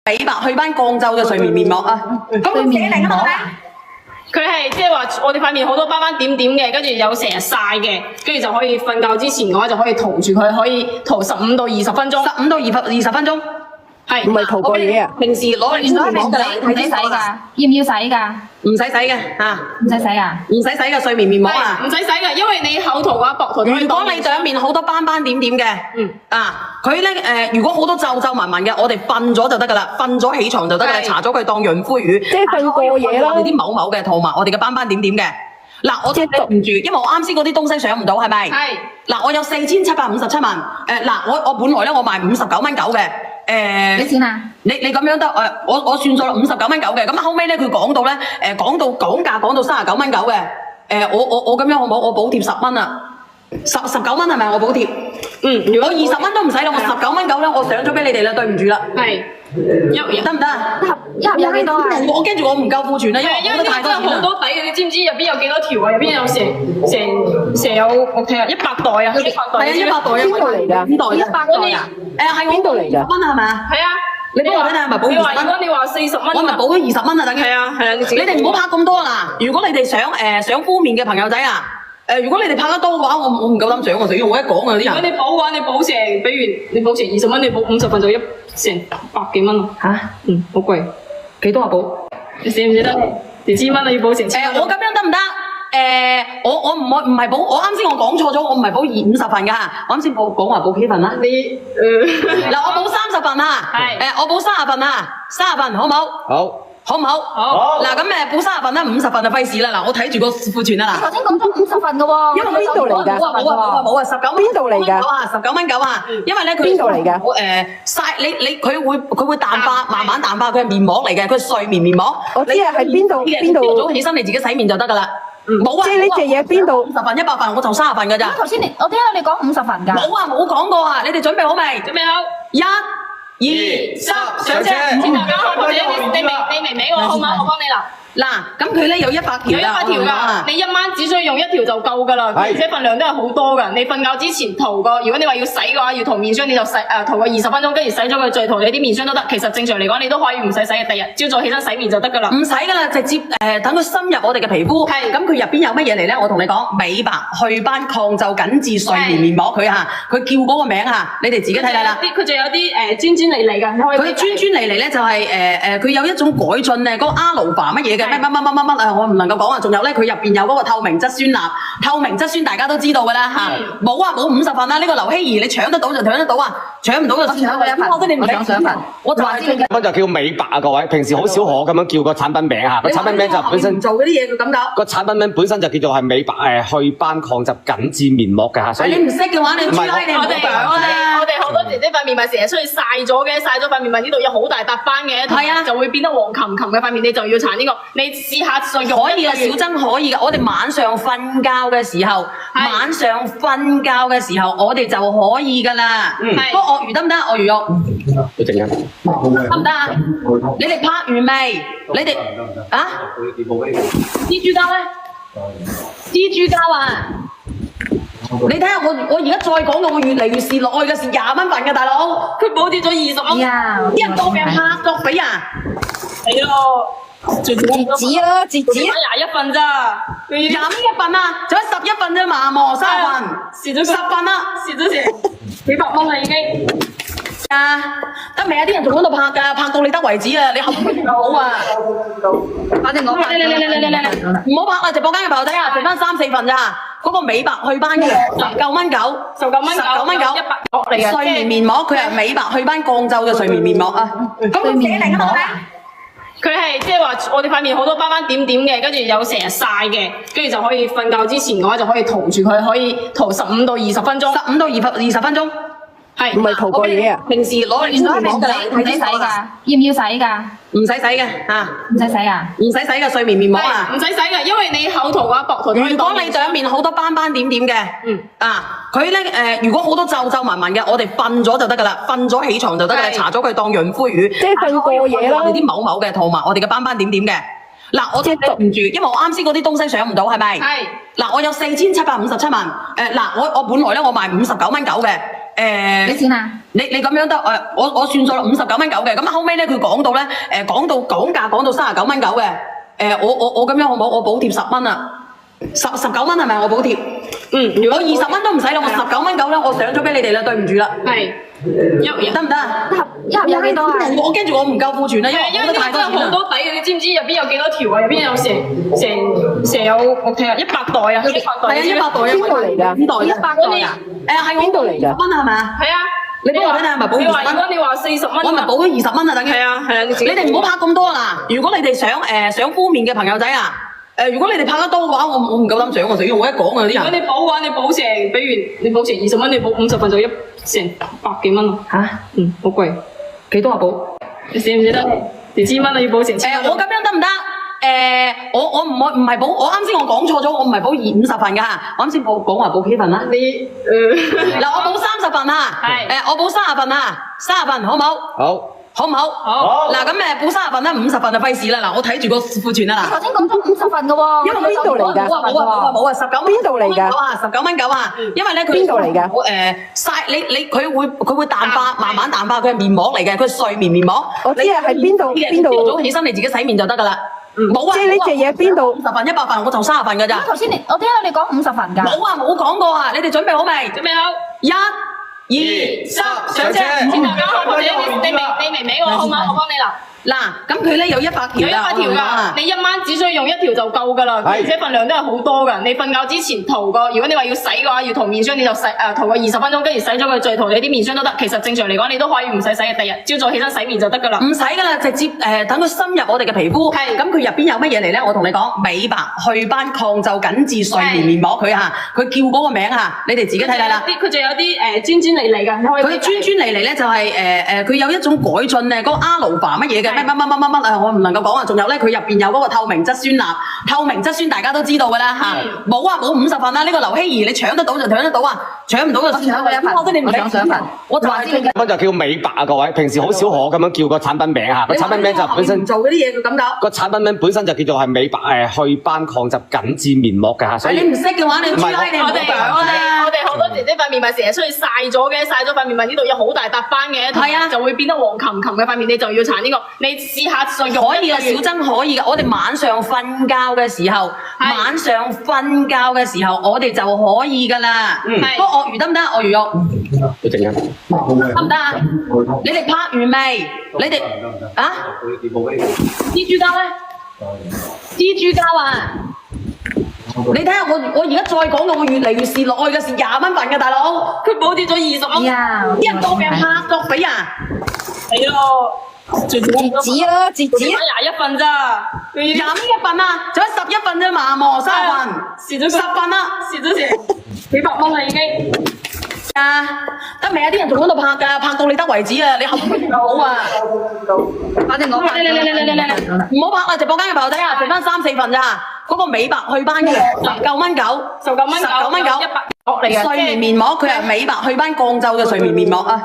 美白祛斑降皺嘅睡眠面膜啊，咁佢寫嚟啊嘛，佢係即係話我哋塊面好多斑斑點點嘅，跟住有成日曬嘅，跟住就可以瞓覺之前嘅話就可以塗住佢，可以塗15到20分鐘，15到20分鐘。係唔係塗過嘢啊？平時攞嚟面膜㗎，唔使洗㗎，要唔要洗㗎？唔使洗嘅嚇，唔使洗㗎，唔使洗嘅睡眠面膜啊，唔使洗㗎，因為你口塗嘅話薄塗。如果你上面好多斑斑點點嘅，佢咧如果好多皺皺紋紋嘅，我哋瞓咗就得㗎啦，瞓咗起床就得㗎啦，搽咗佢當潤膚乳，即係瞓過夜啦。我哋啲某某嘅塗埋我哋嘅斑斑點點嘅。嗱，我對唔住，因為我啱先嗰啲東西上唔到，係咪？係。嗱，我有4757蚊。我本來咧我賣59蚊9嘅。幾錢啊？你咁樣得我算數啦，59蚊9嘅。咁後尾咧佢講到咧講價講到39蚊9嘅。我咁樣好唔好？我補貼10蚊啊，19蚊係咪我補貼？如果20蚊都唔使啦，我19蚊9咧，我上咗俾你哋啦，對唔住啦。係。得唔得啊？一盒有幾多啊？我驚住我唔夠庫存啊，因為真係好多底嘅，你知唔知入邊有幾多條啊？入邊有成有我睇下100袋啊，100袋。係啊，100袋啊。邊度嚟㗎？100袋啊？係邊度嚟㗎？20蚊係咪啊？係啊。你幫我睇睇係咪補20蚊？如果你話40蚊，我咪補咗20蚊啊，等於。係啊。你哋唔好拍咁多啦。如果你哋想敷面嘅朋友仔啊，如果你哋拍得多嘅話，我唔夠膽上啊！所以我一講啊啲人。如果你補嘅話，你補成，比如你補成20蚊，你補50份就成100幾蚊咯。嚇？好貴。幾多啊補？你捨唔捨得？1000蚊啊，要補成1000蚊。我咁樣得唔得？我唔係補，我啱先我講錯咗，我唔係補50份㗎。我啱先講話補幾份啦？嗱，我補30份啊。係。我補30份啊，30份好唔好？好。好唔好？好。嗱咁補30份啦，50份就費事啦。嗱，我睇住個庫存啦嗱。頭先講咗50份㗎喎。因為邊度嚟㗎？冇啊，19蚊。邊度嚟㗎？19蚊9啊。因為咧佢邊度嚟㗎？曬佢會淡化，慢慢淡化，佢係面膜嚟嘅，佢係睡眠面膜。我知啊，係邊度？早起身你自己洗面就得㗎啦。冇啊。即係呢隻嘢邊度？50份、100份，我就30份㗎咋。頭先我聽到你講50份㗎。冇啊，冇講過啊。你哋準備好未？準備好。1、2、3，上車。先大家好，或者你明俾我好嗎？我幫你啦。嗱，咁佢咧有100條㗎。有100條㗎，你一晚只需要用1條就夠㗎啦，而且份量都係好多㗎。你瞓覺之前塗個，如果你話要洗嘅話，要塗面霜，你就塗個20分鐘，跟住洗咗佢再塗你啲面霜都得。其實正常嚟講，你都可以唔使洗嘅，第日朝早起身洗面就得㗎啦。唔使㗎啦，直接等佢深入我哋嘅皮膚。係。咁佢入邊有乜嘢嚟咧？我同你講，美白祛斑抗皺緊緻睡眠面膜，佢叫嗰個名你哋自己睇睇啦。佢仲有啲專利嚟㗎，佢專利嚟咧就係佢有一種改進咧，嗰個阿魯巴乜嘢嘅。乜啊！我唔能夠講啊！仲有咧，佢入邊有嗰個透明質酸鈉，透明質酸大家都知道㗎啦嚇。冇啊，冇50份啦！呢個劉希怡，你搶得到就搶得到啊，搶唔到就算啦。我覺得你唔想上份，我就話知。咁就叫美白啊，各位！平時好少可咁樣叫個產品名嚇，個產品名就本身做嗰啲嘢佢咁搞。個產品名本身就叫做係美白祛斑抗皺緊緻面膜嘅嚇，所以你唔識嘅話，你唔知啦。我哋好多姐姐塊面咪成日出去曬咗嘅，曬咗塊面咪呢度有好大笪斑嘅，係啊，就會變得黃琴琴嘅塊面，你就要搽呢個。你試下可以啊，小珍可以㗎。我哋晚上瞓覺嘅時候，我哋就可以㗎啦。不過鱷魚得唔得？鱷魚肉。一陣間。得唔得啊？你哋拍完未？你哋啊？蜘蛛膠咧？蜘蛛膠啊！你睇下我而家再講到我越嚟越蝕落去嘅蝕20蚊份嘅大佬，佢補貼咗20蚊，一個俾人拍咗俾啊！係咯。截止啦，21份咋？21份啊，仲有11份啫嘛，磨3份，蝕咗10份啦，蝕咗成幾百蚊啦已經。得未啊？啲人仲喺度拍㗎，拍到你得為止啊！你後邊就好啊。反正我拍你，唔好拍啦！直播間嘅朋友仔啊，剩翻3、4份咋？嗰個美白祛斑嘅19蚊9，19蚊9，100落嚟嘅睡眠面膜，佢係美白祛斑降皺嘅睡眠面膜啊。咁佢寫嚟㗎嘛？佢係即係話我哋塊面好多斑斑點點嘅，跟住有成日曬嘅，跟住就可以瞓覺之前嘅話就可以塗住佢，可以塗15到20分鐘，15到20分鐘。係。唔係塗過嘢啊？平時攞嚟面膜㗎，唔使洗㗎，要唔要洗㗎？唔使洗嘅唔使洗㗎？唔使洗嘅睡眠面膜啊？唔使洗㗎，因為你口塗嘅話薄塗。如果你上面好多斑斑點點嘅，佢咧如果好多皺皺紋紋嘅，我哋瞓咗就得㗎啦，瞓咗起床就得㗎啦，搽咗佢當潤膚乳。即係瞓過夜啦。我哋啲某某嘅塗埋我哋嘅斑斑點點嘅。嗱，我對唔住，因為我啱先嗰啲東西上唔到，係咪？係。嗱，我有4757蚊。我本來咧我賣59蚊9嘅。幾錢啊？你咁樣得我算數啦，59.9蚊嘅。咁後尾咧佢講到咧講價講到39.9蚊嘅。我咁樣好唔好？我補貼10蚊啊，19蚊係咪？我補貼。如果20蚊都唔使啦，我19.9咧，我上咗俾你哋啦，對唔住啦。係。得唔得啊？一盒有幾多啊？我驚住我唔夠庫存啦，因為因為呢個真係好多底嘅，你知唔知入邊有幾多條啊？入邊有成有我睇下100袋啊，100袋。係啊，100袋啊。邊度嚟㗎？邊袋100袋啊？係邊度嚟㗎？蚊係咪啊？係啊。你幫我睇睇係咪補你話20蚊？如果你話40蚊，我咪補咗20蚊啊，等於。係啊，你哋唔好拍咁多啦。如果你哋想敷面嘅朋友仔啊，如果你哋拍得多嘅話，我唔夠膽上啊！死我一講啊啲人。如果你補嘅話，你補成，比如你補成20蚊，你補50份就成100幾蚊咯。嚇？好貴。幾多啊補？你捨唔捨得？1000蚊啊，要補成1000蚊。我咁樣得唔得？我唔係補，我啱先我講錯咗，我唔係補50份㗎。我啱先講話補幾份啦？嗱，我補30份啊。係。我補30份啊，30份好唔好？好唔好？好。嗱咁補30份啦，50份就費事啦。嗱，我睇住個庫存啦嗱。頭先講咗50份嘅喎。因為邊度嚟㗎？冇啊，19蚊。邊度嚟㗎19.9啊，因為咧佢邊度嚟㗎？曬佢會淡化，慢慢淡化，佢係面膜嚟嘅，佢係睡眠面膜。我知啊，係邊度朝早起身你自己洗面就得㗎啦。冇啊。即係呢隻嘢邊度50份、100份，我就30份㗎咋。頭先我聽到你講50份㗎。冇啊，冇講過啊，你哋準備好未？準備好。 1、2、3，上車。先大家或者你明俾我好嗎？我幫你啦。嗱，咁佢咧有100條有100條㗎，你一晚只需要用1條就夠㗎啦，而且份量都係好多㗎。你瞓覺之前塗個，如果你話要洗嘅話，要塗面霜你就塗個20分鐘，跟住洗咗佢再塗你啲面霜都得。其實正常嚟講，你都可以唔使洗嘅，第日朝早起身洗面就得㗎啦。唔使㗎啦，直接等佢深入我哋嘅皮膚。係。咁佢入邊有乜嘢嚟咧？我同你講，美白、祛斑、抗皺、緊緻、睡眠面膜，佢叫嗰個名你哋自己睇睇啦。佢仲有啲專利嚟㗎，你可以。佢專利嚟咧就係佢有一種改進咧，嗰個阿魯巴乜嘢嘅乜啊，我唔能夠講啊。仲有咧，佢入邊有嗰個透明質酸鈉，透明質酸大家都知道㗎啦嚇。冇啊，冇50份啦。呢個劉希怡你搶得到就搶得到啊，搶唔到就算啦。我覺得你唔搶1份，我就話知你。咁就叫美白啊，各位。平時好少可咁樣叫個產品名嚇，個產品名就本身做嗰啲嘢佢咁搞。個產品名本身就叫做係美白祛斑抗皺緊緻面膜㗎嚇。所以你唔識嘅話，你知啦，你唔好講啦。我哋好多姐姐塊面咪成日出去曬咗嘅，曬咗塊面咪呢度有好大笪斑嘅，係啊，就會變得黃琴琴嘅塊面，你就要搽呢個。你試下上用。可以啊，小珍可以㗎。我哋晚上瞓覺嘅時候，我哋就可以㗎啦。不過鱷魚得唔得？鱷魚肉。一陣間。得唔得啊？你哋拍完未？你哋啊？蜘蛛膠咧？蜘蛛膠啊！你睇下我而家再講到我越嚟越蝕落去嘅，蝕20蚊份嘅大佬，佢補貼咗20蚊，啲人當命拍作俾啊！係咯。截止啦，截止。21份咋？20蚊1份啊，仲有11份啫嘛，冇30份，蝕咗10份啦，蝕咗成幾百蚊啦已經。得未啊？啲人仲喺度拍㗎，拍到你得為止啊！你後邊就好啊。反正我拍唔好拍啦！直播間嘅朋友仔啊，剩翻3、4份咋？嗰個美白祛斑嘅19.9，19.9，100嚟嘅睡眠面膜，佢係美白祛斑抗皺嘅睡眠面膜啊。